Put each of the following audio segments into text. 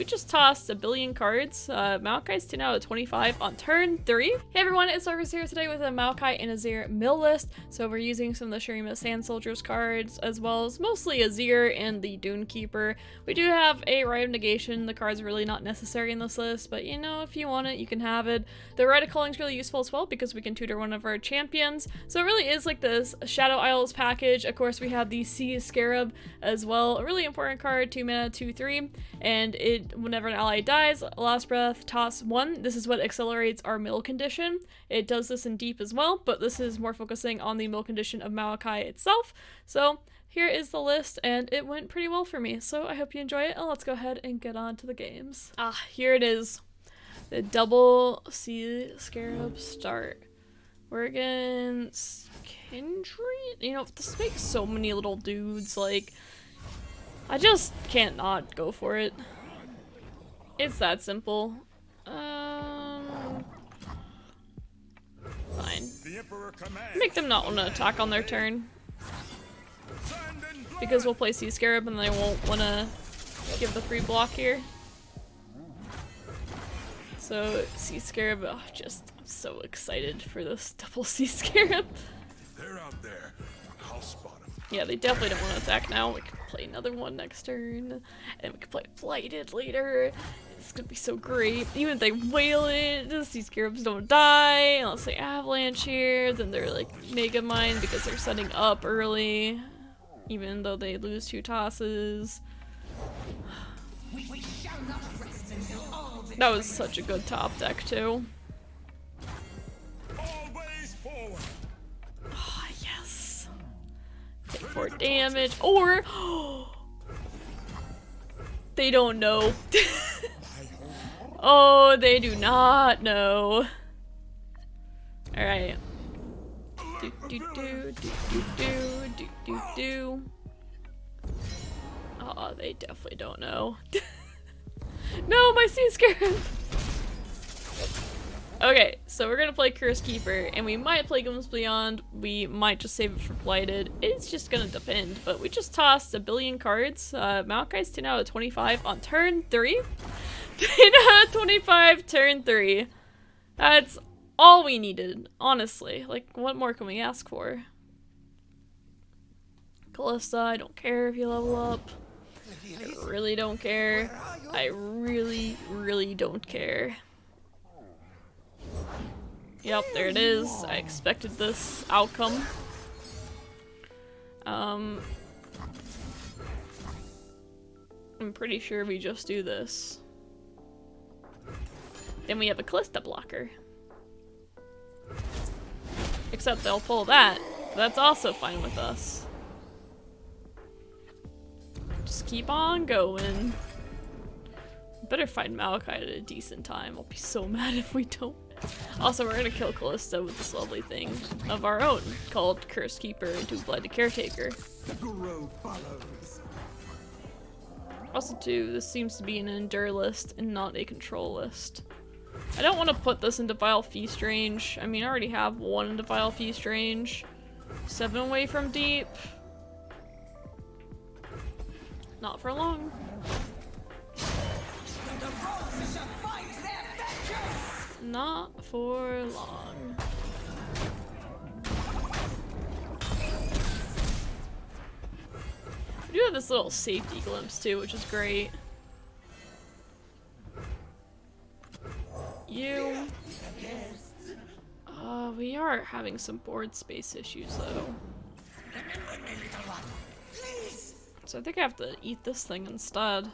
we just tossed a billion cards. Maokai's 10 out of 25 on turn 3. Hey everyone, it's Arvis here today with a Maokai and Azir mill list. So we're using some of the Shurima Sand Soldiers cards, as well as mostly Azir and the Dune Keeper. We do have a Rite of Negation. The card's really not necessary in this list, but you know, if you want it, you can have it. The Rite of Calling's really useful as well because we can tutor one of our champions. So it really is like this Shadow Isles package. Of course, we have the Sea Scarab as well. A really important card, 2 mana, 2/3. And whenever an ally dies, last breath, toss 1. This is what accelerates our mill condition. It does this in deep as well, but this is more focusing on the mill condition of Maokai itself. So here is the list, and it went pretty well for me. So I hope you enjoy it, and let's go ahead and get on to the games. Here it is. The double Sea Scarab start. We're against Kindred? You know, this makes so many little dudes, like, I just can't not go for it. It's that simple. Fine. Make them not want to attack on their turn. Because we'll play Sea Scarab and they won't want to give the free block here. So, Sea Scarab, I'm so excited for this double Sea Scarab. If they're out there, I'll spot them. Yeah, they definitely don't want to attack now. We can play another one next turn, and we can play Blighted later. It's gonna be so great. Even if they whale it, the Sea Scarabs don't die. Unless they Avalanche here, then they're like Mega Mine because they're setting up early, even though they lose 2 tosses. That was such a good top deck too. Always forward. Oh, yes. Take 4 damage, or they don't know. Oh, they do not know. All right. Do do do do do do do do do. Oh, they definitely don't know. No, my Sea Scarab! Okay, so we're gonna play Cursed Keeper, and we might play Glimpse Beyond. We might just save it for Blighted. It's just gonna depend, but we just tossed a billion cards. Maokai's 10 out of 25 on turn 3. 10 out of 25, turn 3. That's all we needed, honestly. Like, what more can we ask for? Callista, I don't care if you level up. I really don't care. I really, really don't care. Yep, there it is. I expected this outcome. I'm pretty sure we just do this. Then we have a Callista blocker. Except they'll pull that. That's also fine with us. Just keep on going. Better find Maokai at a decent time. I'll be so mad if we don't. Also, we're gonna kill Callista with this lovely thing of our own called Cursed Keeper into Blighted Caretaker. Also, too, this seems to be an endure list and not a control list. I don't want to put this into Vile Feast range. I mean, I already have 1 into Vile Feast range. 7 away from deep. Not for long. Not for long. We do have this little safety glimpse too, which is great. You. We are having some board space issues though. So I think I have to eat this thing instead.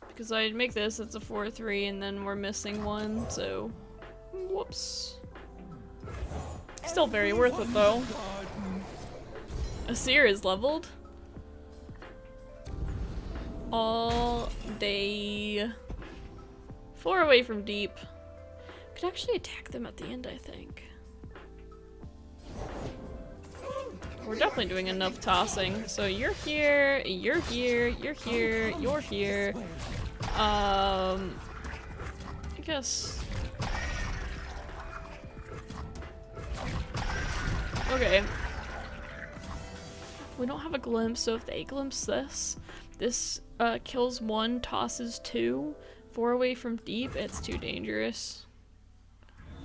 Because I'd make this, it's a 4/3, and then we're missing 1, so whoops. Still very worth it though. Azir is leveled. All day. 4 away from deep. Could actually attack them at the end, I think. We're definitely doing enough tossing. So you're here, you're here, you're here, you're here. I guess. Okay. We don't have a glimpse, so if they glimpse this, This kills 1, tosses 2, 4 away from deep. It's too dangerous.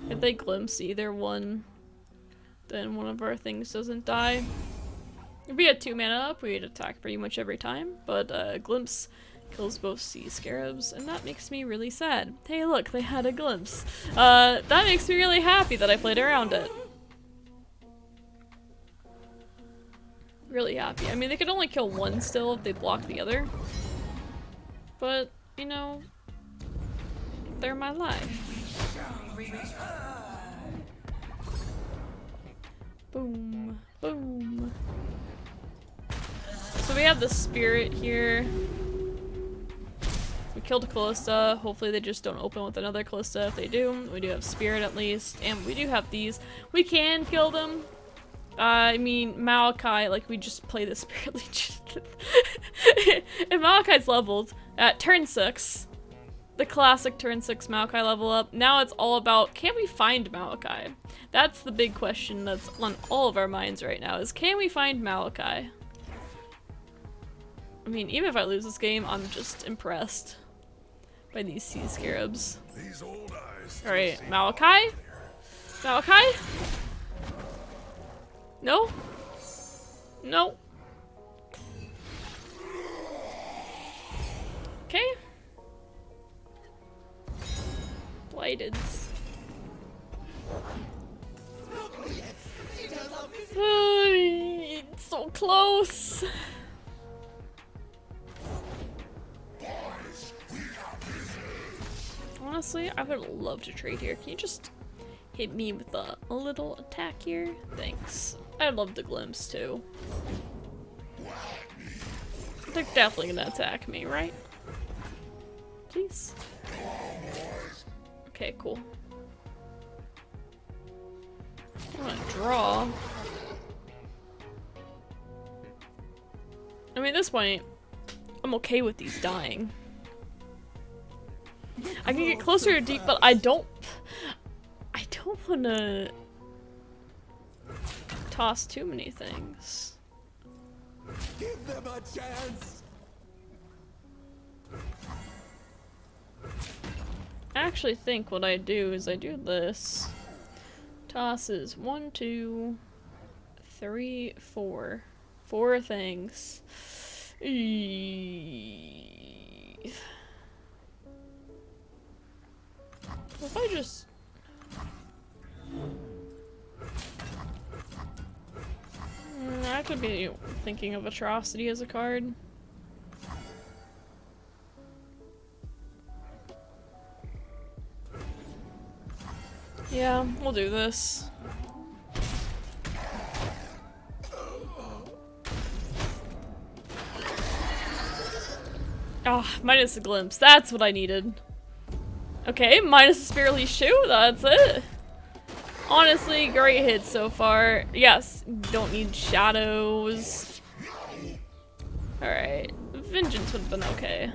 If they glimpse either one, then one of our things doesn't die. If we had 2 mana up, we'd attack pretty much every time, but glimpse kills both sea scarabs, and that makes me really sad. Hey look, they had a glimpse. That makes me really happy that I played around it. Really happy. I mean, they could only kill 1 still if they block the other. But, you know, they're my life. Boom. Boom. So we have the spirit here. We killed a Callista. Hopefully they just don't open with another Callista. If they do, we do have spirit at least. And we do have these. We can kill them. I mean, Maokai, like, we just play the Spirit Legion. If Maokai's leveled at turn 6, the classic turn 6 Maokai level up, now it's all about, can we find Maokai? That's the big question that's on all of our minds right now, is can we find Maokai? I mean, even if I lose this game, I'm just impressed by these sea scarabs. Alright, Maokai? Maokai? No? No? Okay. Blighteds. It's so close. Honestly, I would love to trade here. Can you just hit me with a little attack here? Thanks. I'd love the glimpse too. They're definitely gonna attack me, right? Please. Okay, cool. I wanna draw. I mean, at this point, I'm okay with these dying. I can get closer to deep, but I don't wanna toss too many things. Give them a chance. I actually think what I do is I do this. Tosses 1, 2, 3, 4. 4 things. If I just... I could be thinking of Atrocity as a card. Yeah, we'll do this. Ah, minus a glimpse. That's what I needed. Okay, minus a Spirit Leash shoe. That's it. Honestly, great hits so far. Yes, don't need shadows. Alright, Vengeance would have been okay.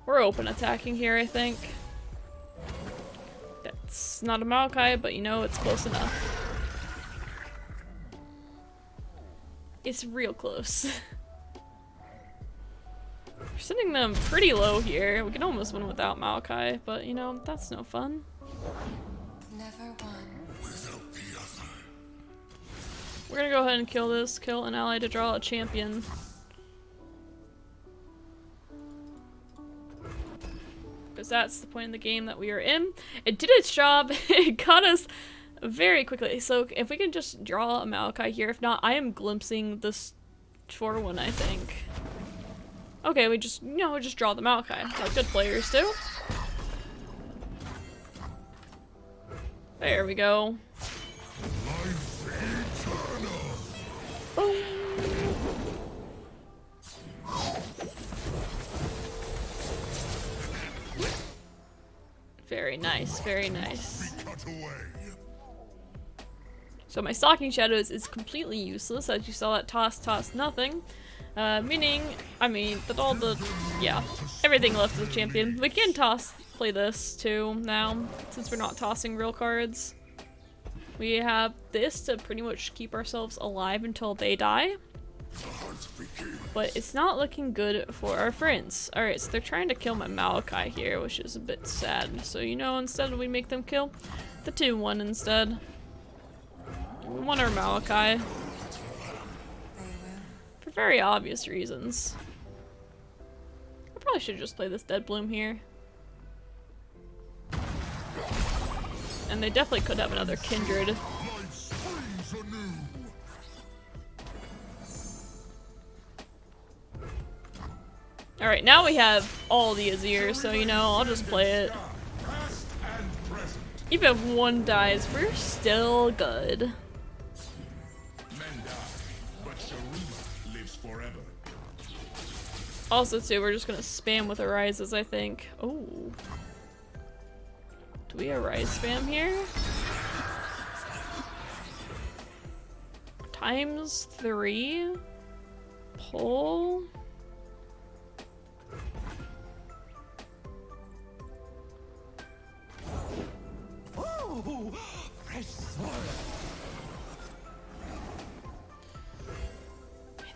We're open attacking here, I think. That's not a Maokai, but you know, it's close enough. It's real close. We're sending them pretty low here. We can almost win without Maokai, but you know, that's no fun. Never one. Without the other. We're gonna go ahead and kill this, kill an ally to draw a champion. Because that's the point in the game that we are in. It did its job. It got us very quickly. So if we can just draw a Maokai here, if not, I am glimpsing this 4-1, I think. Okay, we just, you know, just draw the Maokai. Like good players do. There we go. Boom. Very nice, very nice. So my Stalking Shadows is completely useless, as you saw that toss, nothing. Meaning, I mean, that all the, yeah, everything left is a champion. We can play this too now, since we're not tossing real cards. We have this to pretty much keep ourselves alive until they die. But it's not looking good for our friends. Alright, so they're trying to kill my Maokai here, which is a bit sad. So, you know, instead we make them kill the 2-1 instead. We want our Maokai. For very obvious reasons. I probably should just play this Dead Bloom here. And they definitely could have another Kindred. Alright, now we have all the Azir, so you know, I'll just play it. Even if one dies, we're still good. Also, too, we're just gonna spam with Arises, I think. Oh. Do we Arise spam here? ×3? Pull? Oh, fresh soil.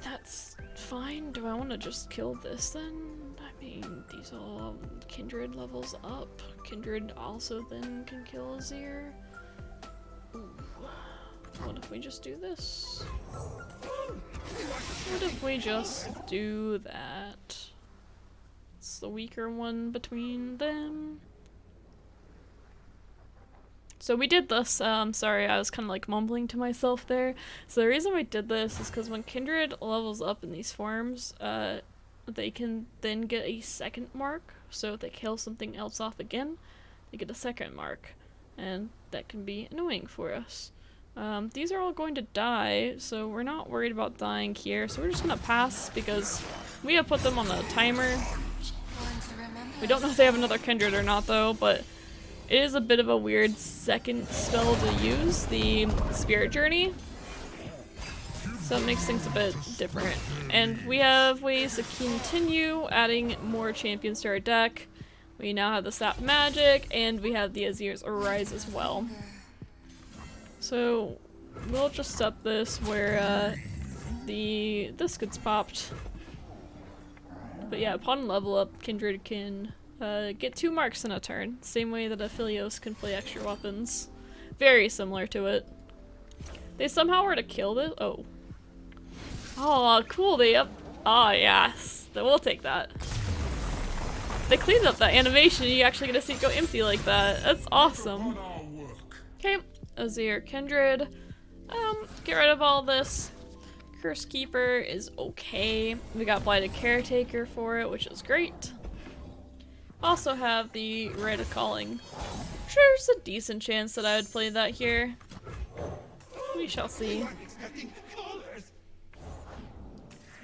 That's fine. Do I want to just kill this then? I mean, these all Kindred levels up. Kindred also then can kill Azir. Ooh. What if we just do this? What if we just do that? It's the weaker one between them. So we did this, sorry, I was kind of like mumbling to myself there. So the reason we did this is because when Kindred levels up in these forms, they can then get a second mark. So if they kill something else off again, they get a second mark. And that can be annoying for us. These are all going to die, so we're not worried about dying here. So we're just gonna pass because we have put them on a timer. We don't know if they have another Kindred or not though, but it is a bit of a weird second spell to use, the Spirit Journey. So it makes things a bit different. And we have ways to continue adding more champions to our deck. We now have the Sap Magic, and we have the Azir's Arise as well. So we'll just set this where this gets popped. But yeah, upon level up, Kindred can get 2 marks in a turn, same way that Aphelios can play extra weapons. Very similar to it. They somehow were to kill this. Oh. Oh, cool. They up. Oh, yes. Then we'll take that. They cleaned up that animation. You actually get to see it go empty like that. That's awesome. Okay. Azir Kindred. Get rid of all this. Curse Keeper is okay. We got Blighted Caretaker for it, which is great. Also have the Rite of Calling. There's a decent chance that I would play that here. We shall see.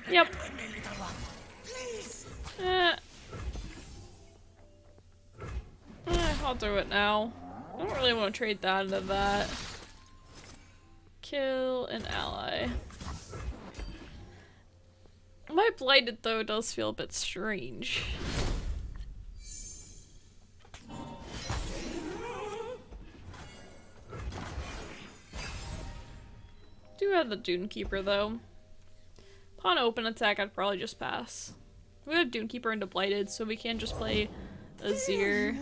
Yep. I'll do it now. I don't really want to trade that into that. Kill an ally. My Blighted, though, does feel a bit strange. Do have the Dune Keeper, though. Upon open attack, I'd probably just pass. We have Dune Keeper into Blighted, so we can just play Azir.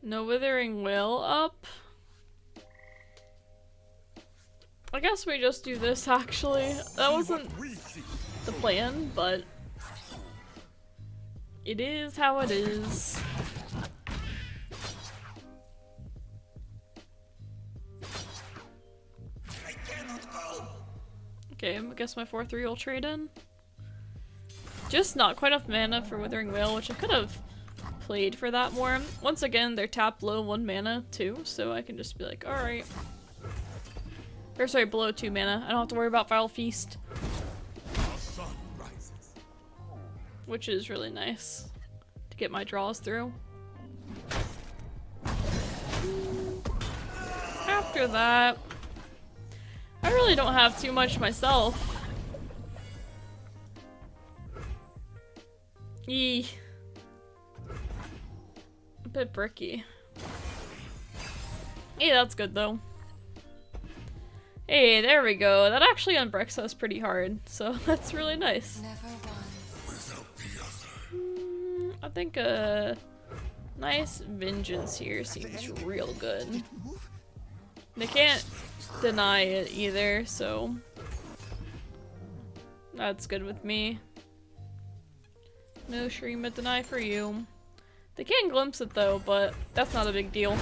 No Withering Will up. I guess we just do this, actually. That wasn't the plan, but it is how it is. Okay, I guess my 4-3 will trade in. Just not quite enough mana for Withering Wail, which I could have played for that more. Once again, they're tapped below 1 mana too, so I can just be like, alright. Or sorry, below 2 mana. I don't have to worry about Vile Feast. Which is really nice to get my draws through. After that, I really don't have too much myself. Eee. bit bricky. Hey, that's good though. Hey, there we go. That actually unbricks us pretty hard, so that's really nice. Never one. I think a nice vengeance here seems real good. They can't deny it either, so that's good with me. No Shrima deny for you. They can glimpse it though, but that's not a big deal.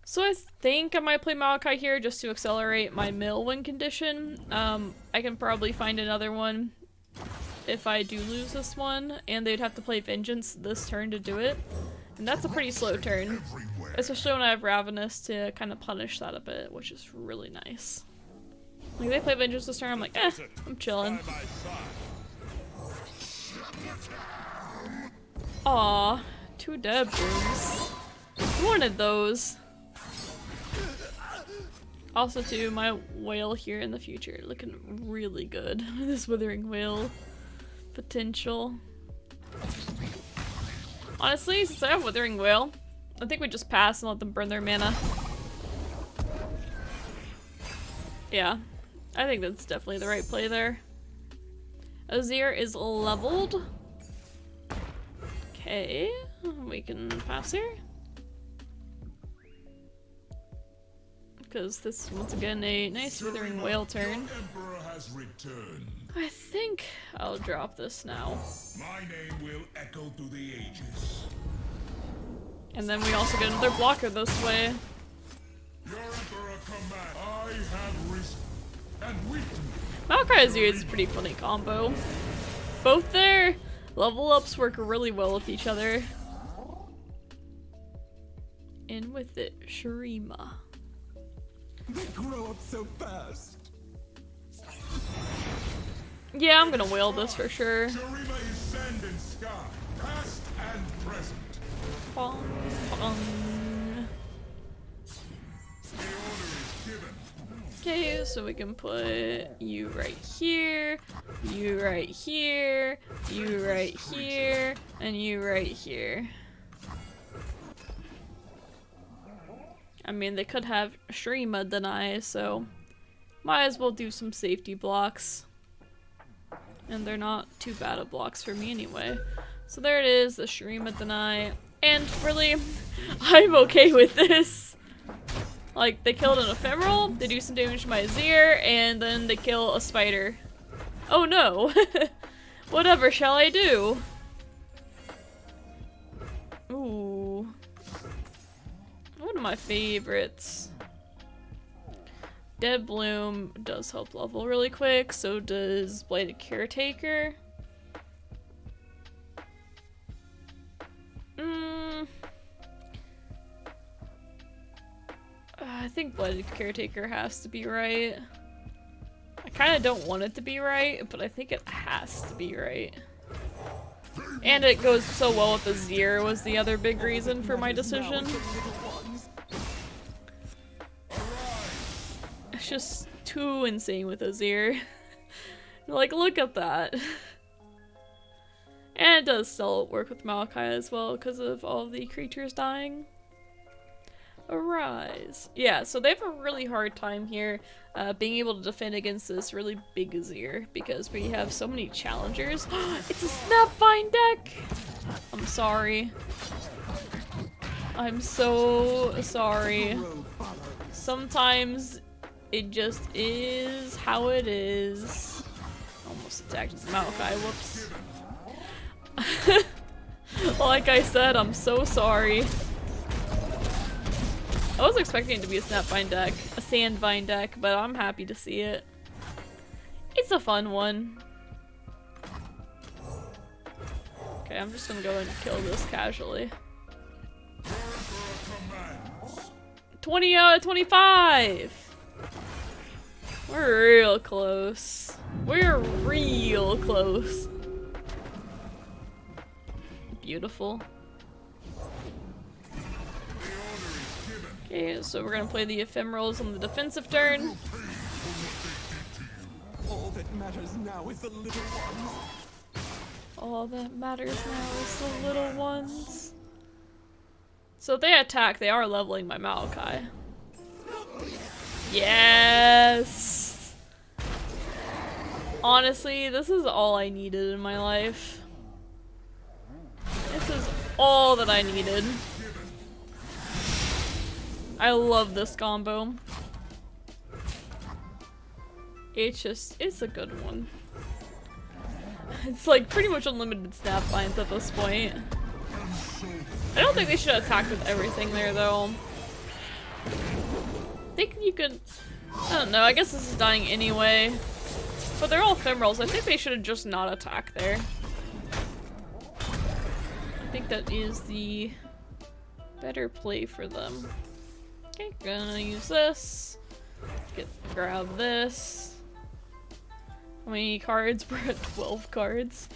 So I think I might play Maokai here just to accelerate my mill win condition. I can probably find another one if I do lose this one, and they'd have to play Vengeance this turn to do it. And that's a pretty slow turn, especially when I have Ravenous to kind of punish that a bit, which is really nice. Like, they play Vengeance this turn, I'm like, eh, I'm chilling. Aw, 2 dead rooms. I wanted those. Also too, my whale here in the future looking really good. This Withering Whale potential. Honestly, since I have Withering Whale, I think we just pass and let them burn their mana. Yeah, I think that's definitely the right play there. Azir is leveled. Okay, we can pass here. Because this is once again a nice Withering Whale turn. I think I'll drop this now. My name will echo through the ages. And then we also get another blocker this way. Your emperor command. I have risen and weakened. Maokai Azir is a pretty funny combo. Both their level ups work really well with each other. And with it, Shrima. They grow up so fast. Yeah, I'm gonna whale this for sure. Sharima is sand and sky, past and present. Bong, bong. The order is given. Okay, so we can put you right here, you right here, you right here, and you right here. I mean, they could have Shrima deny, so might as well do some safety blocks. And they're not too bad of blocks for me anyway. So there it is, the Shrima deny. And really, I'm okay with this. Like, they killed an Ephemeral, they do some damage to my Azir, and then they kill a spider. Oh no! Whatever shall I do? Ooh. One of my favorites. Dead Bloom does help level really quick, so does Bladed Caretaker. I think Bladed Caretaker has to be right. I kind of don't want it to be right, but I think it has to be right. And it goes so well with Azir was the other big reason for my decision. It's just too insane with Azir. Like, look at that. And it does still work with Maokai as well because of all the creatures dying. Arise. Yeah, so they have a really hard time here being able to defend against this really big Azir because we have so many challengers. It's a Snapvine deck! I'm sorry. I'm so sorry. Sometimes it just is how it is. Almost attacked his Maokai, whoops. Like I said, I'm so sorry. I was expecting it to be a Snapvine deck, a Sandvine deck, but I'm happy to see it. It's a fun one. Okay, I'm just gonna go and kill this casually. 20 out of 25! We're real close. We're real close. Beautiful. Okay, so we're gonna play the Ephemerals on the defensive turn. All that matters now is the little ones. All that matters now is the little ones. So if they attack, they are leveling my Maokai. Yes! Honestly, this is all I needed in my life. This is all that I needed. I love this combo. It's a good one. It's like pretty much unlimited snapvines at this point. I don't think they should attack with everything there though. I think you could, I don't know, I guess this is dying anyway. But they're all ephemerals. I think they should have just not attacked there. I think that is the better play for them. Okay, gonna use this. Grab this. How many cards? We're at 12 cards.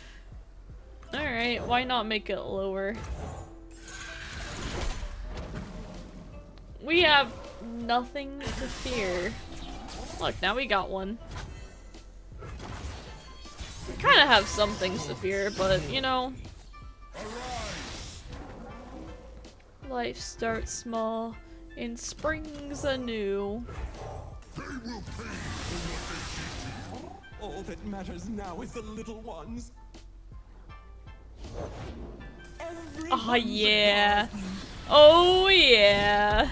Alright, why not make it lower? We have nothing to fear. Look, now we got one. We kind of have some things to fear, but you know. Life starts small and springs anew. All that matters now is the little ones. Oh yeah. Oh yeah.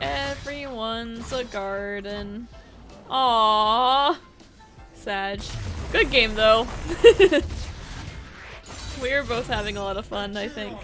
Everyone's a garden. Aww. Sag. Good game though. We were both having a lot of fun, I think.